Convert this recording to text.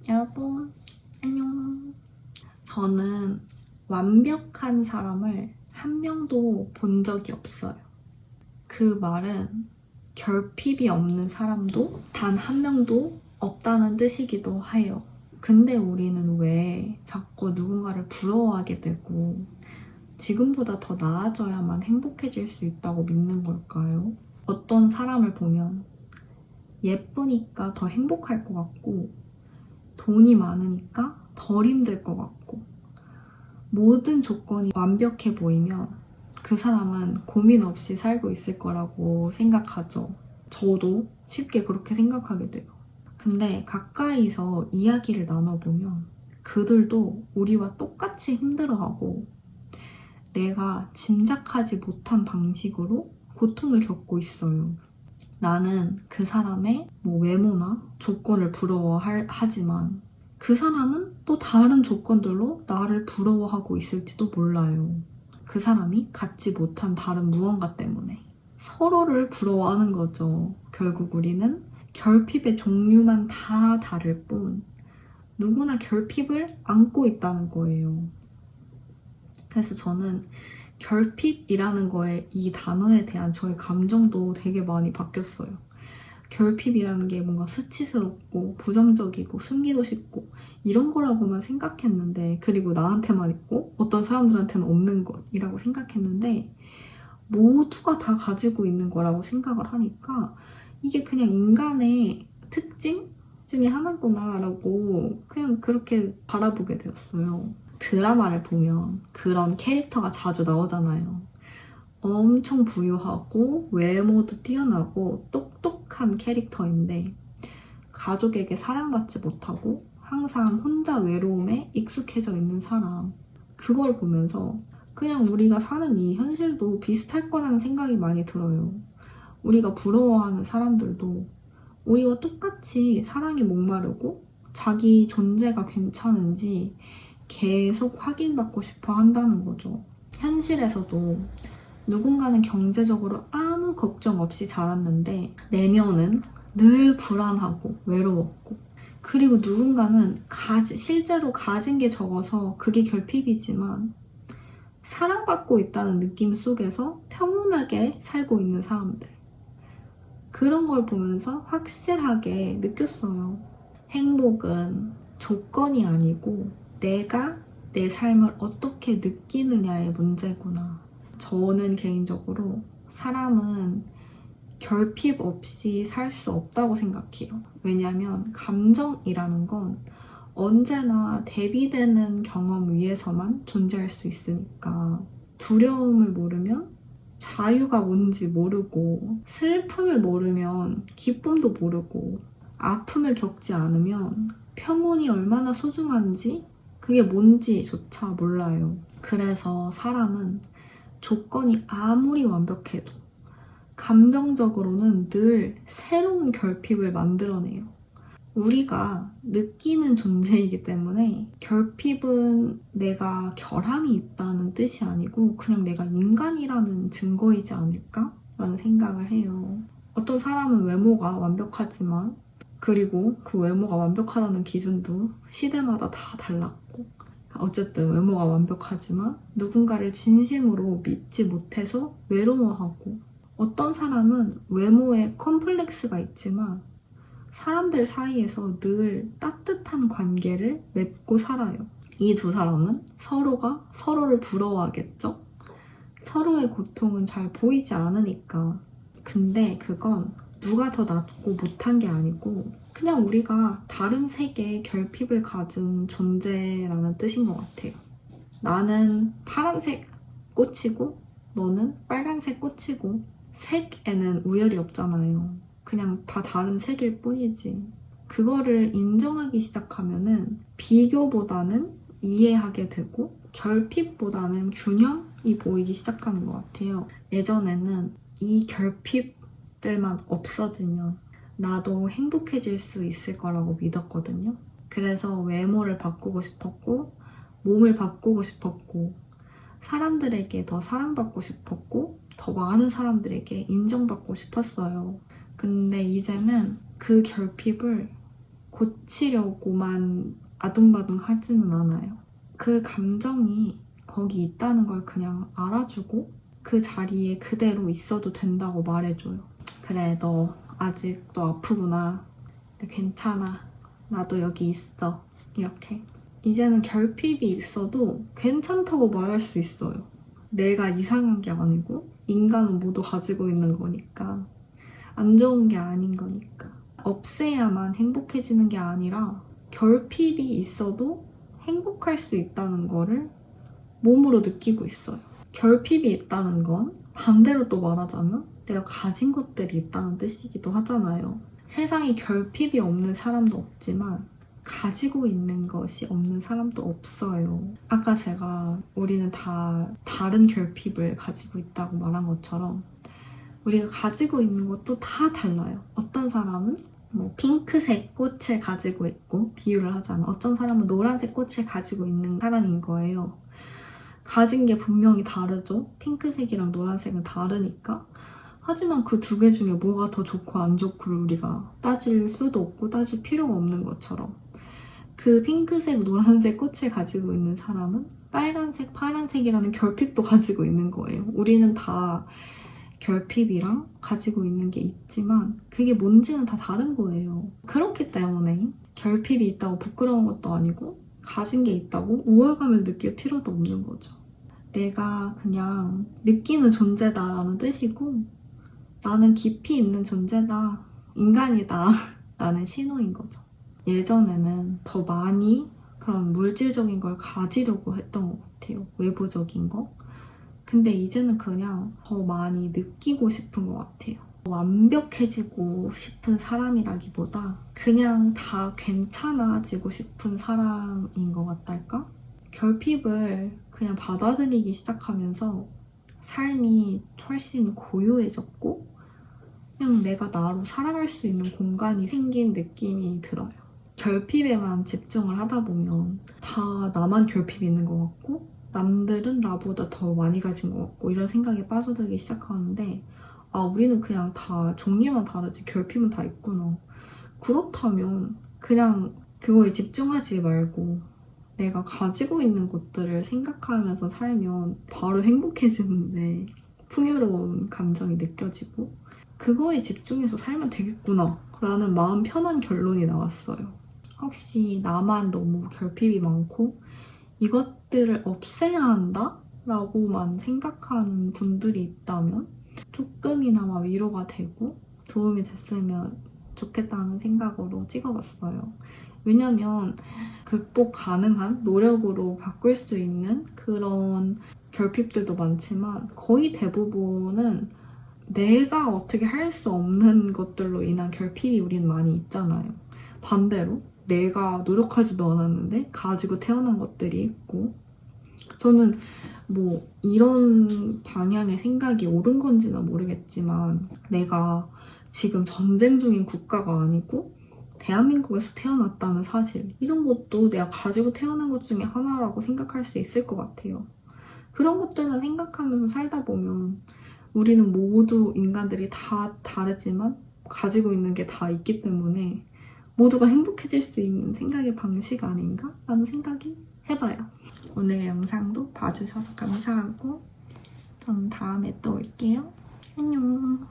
여러분, 안녕. 저는 완벽한 사람을 한 명도 본 적이 없어요. 그 말은 결핍이 없는 사람도 단 한 명도 없다는 뜻이기도 해요. 근데 우리는 왜 자꾸 누군가를 부러워하게 되고 지금보다 더 나아져야만 행복해질 수 있다고 믿는 걸까요? 어떤 사람을 보면 예쁘니까 더 행복할 것 같고 돈이 많으니까 덜 힘들 것 같고 모든 조건이 완벽해 보이면 그 사람은 고민 없이 살고 있을 거라고 생각하죠. 저도 쉽게 그렇게 생각하게 돼요. 근데 가까이서 이야기를 나눠보면 그들도 우리와 똑같이 힘들어하고 내가 짐작하지 못한 방식으로 고통을 겪고 있어요. 나는 그 사람의 외모나 조건을 부러워하지만 그 사람은 또 다른 조건들로 나를 부러워하고 있을지도 몰라요. 그 사람이 갖지 못한 다른 무언가 때문에 서로를 부러워하는 거죠. 결국 우리는 결핍의 종류만 다 다를 뿐 누구나 결핍을 안고 있다는 거예요. 그래서 저는 결핍이라는 거에 이 단어에 대한 저의 감정도 되게 많이 바뀌었어요. 결핍이라는 게 뭔가 수치스럽고 부정적이고 숨기고 싶고 이런 거라고만 생각했는데, 그리고 나한테만 있고 어떤 사람들한테는 없는 것이라고 생각했는데 모두가 다 가지고 있는 거라고 생각을 하니까 이게 그냥 인간의 특징 중에 하나구나 라고 그냥 그렇게 바라보게 되었어요. 드라마를 보면 그런 캐릭터가 자주 나오잖아요. 엄청 부유하고 외모도 뛰어나고 똑똑한 캐릭터인데 가족에게 사랑받지 못하고 항상 혼자 외로움에 익숙해져 있는 사람, 그걸 보면서 그냥 우리가 사는 이 현실도 비슷할 거라는 생각이 많이 들어요. 우리가 부러워하는 사람들도 우리와 똑같이 사랑에 목마르고 자기 존재가 괜찮은지 계속 확인받고 싶어 한다는 거죠. 현실에서도 누군가는 경제적으로 아무 걱정 없이 자랐는데 내면은 늘 불안하고 외로웠고, 그리고 누군가는 실제로 가진 게 적어서 그게 결핍이지만 사랑받고 있다는 느낌 속에서 평온하게 살고 있는 사람들, 그런 걸 보면서 확실하게 느꼈어요. 행복은 조건이 아니고 내가 내 삶을 어떻게 느끼느냐의 문제구나. 저는 개인적으로 사람은 결핍 없이 살 수 없다고 생각해요. 왜냐하면 감정이라는 건 언제나 대비되는 경험 위에서만 존재할 수 있으니까. 두려움을 모르면 자유가 뭔지 모르고, 슬픔을 모르면 기쁨도 모르고, 아픔을 겪지 않으면 평온이 얼마나 소중한지 그게 뭔지조차 몰라요. 그래서 사람은 조건이 아무리 완벽해도 감정적으로는 늘 새로운 결핍을 만들어내요. 우리가 느끼는 존재이기 때문에 결핍은 내가 결함이 있다는 뜻이 아니고 그냥 내가 인간이라는 증거이지 않을까? 라는 생각을 해요. 어떤 사람은 외모가 완벽하지만, 그리고 그 외모가 완벽하다는 기준도 시대마다 다 달랐고, 어쨌든 외모가 완벽하지만 누군가를 진심으로 믿지 못해서 외로워하고, 어떤 사람은 외모에 컴플렉스가 있지만 사람들 사이에서 늘 따뜻한 관계를 맺고 살아요. 이 두 사람은 서로가 서로를 부러워하겠죠? 서로의 고통은 잘 보이지 않으니까. 근데 그건 누가 더 낫고 못한 게 아니고 그냥 우리가 다른 색의 결핍을 가진 존재라는 뜻인 것 같아요. 나는 파란색 꽃이고 너는 빨간색 꽃이고 색에는 우열이 없잖아요. 그냥 다 다른 색일 뿐이지. 그거를 인정하기 시작하면은 비교보다는 이해하게 되고 결핍보다는 균형이 보이기 시작하는 것 같아요. 예전에는 이 결핍들만 없어지면 나도 행복해질 수 있을 거라고 믿었거든요. 그래서 외모를 바꾸고 싶었고, 몸을 바꾸고 싶었고, 사람들에게 더 사랑받고 싶었고, 더 많은 사람들에게 인정받고 싶었어요. 근데 이제는 그 결핍을 고치려고만 아둥바둥 하지는 않아요. 그 감정이 거기 있다는 걸 그냥 알아주고 그 자리에 그대로 있어도 된다고 말해줘요. 그래, 너 아직도 아프구나. 근데 괜찮아. 나도 여기 있어. 이렇게. 이제는 결핍이 있어도 괜찮다고 말할 수 있어요. 내가 이상한 게 아니고 인간은 모두 가지고 있는 거니까. 안 좋은 게 아닌 거니까. 없애야만 행복해지는 게 아니라 결핍이 있어도 행복할 수 있다는 거를 몸으로 느끼고 있어요. 결핍이 있다는 건 반대로 또 말하자면 내가 가진 것들이 있다는 뜻이기도 하잖아요. 세상에 결핍이 없는 사람도 없지만 가지고 있는 것이 없는 사람도 없어요. 아까 제가 우리는 다 다른 결핍을 가지고 있다고 말한 것처럼 우리가 가지고 있는 것도 다 달라요. 어떤 사람은 뭐 핑크색 꽃을 가지고 있고, 비유를 하자면 어떤 사람은 노란색 꽃을 가지고 있는 사람인 거예요. 가진 게 분명히 다르죠. 핑크색이랑 노란색은 다르니까. 하지만 그 두 개 중에 뭐가 더 좋고 안 좋고를 우리가 따질 수도 없고 따질 필요가 없는 것처럼 그 핑크색, 노란색 꽃을 가지고 있는 사람은 빨간색, 파란색이라는 결핍도 가지고 있는 거예요. 우리는 다 결핍이랑 가지고 있는 게 있지만 그게 뭔지는 다 다른 거예요. 그렇기 때문에 결핍이 있다고 부끄러운 것도 아니고 가진 게 있다고 우월감을 느낄 필요도 없는 거죠. 내가 그냥 느끼는 존재다라는 뜻이고 나는 깊이 있는 존재다, 인간이다 라는 신호인 거죠. 예전에는 더 많이 그런 물질적인 걸 가지려고 했던 것 같아요. 외부적인 거. 근데 이제는 그냥 더 많이 느끼고 싶은 것 같아요. 완벽해지고 싶은 사람이라기보다 그냥 다 괜찮아지고 싶은 사람인 것 같달까? 결핍을 그냥 받아들이기 시작하면서 삶이 훨씬 고요해졌고 그냥 내가 나로 살아갈 수 있는 공간이 생긴 느낌이 들어요. 결핍에만 집중을 하다 보면 다 나만 결핍이 있는 것 같고 남들은 나보다 더 많이 가진 것 같고 이런 생각에 빠져들기 시작하는데 아, 우리는 그냥 다 종류만 다르지 결핍은 다 있구나. 그렇다면 그냥 그거에 집중하지 말고 내가 가지고 있는 것들을 생각하면서 살면 바로 행복해지는데 풍요로운 감정이 느껴지고 그거에 집중해서 살면 되겠구나 라는 마음 편한 결론이 나왔어요. 혹시 나만 너무 결핍이 많고 이것들을 없애야 한다? 라고만 생각하는 분들이 있다면 조금이나마 위로가 되고 도움이 됐으면 좋겠다는 생각으로 찍어봤어요. 왜냐면 극복 가능한 노력으로 바꿀 수 있는 그런 결핍들도 많지만 거의 대부분은 내가 어떻게 할 수 없는 것들로 인한 결핍이 우린 많이 있잖아요. 반대로 내가 노력하지도 않았는데 가지고 태어난 것들이 있고 저는 뭐 이런 방향의 생각이 옳은 건지는 모르겠지만 내가 지금 전쟁 중인 국가가 아니고 대한민국에서 태어났다는 사실 이런 것도 내가 가지고 태어난 것 중에 하나라고 생각할 수 있을 것 같아요. 그런 것들만 생각하면서 살다 보면 우리는 모두 인간들이 다 다르지만 가지고 있는 게 다 있기 때문에 모두가 행복해질 수 있는 생각의 방식 아닌가? 라는 생각이 해봐요. 오늘 영상도 봐주셔서 감사하고 저는 다음에 또 올게요. 안녕.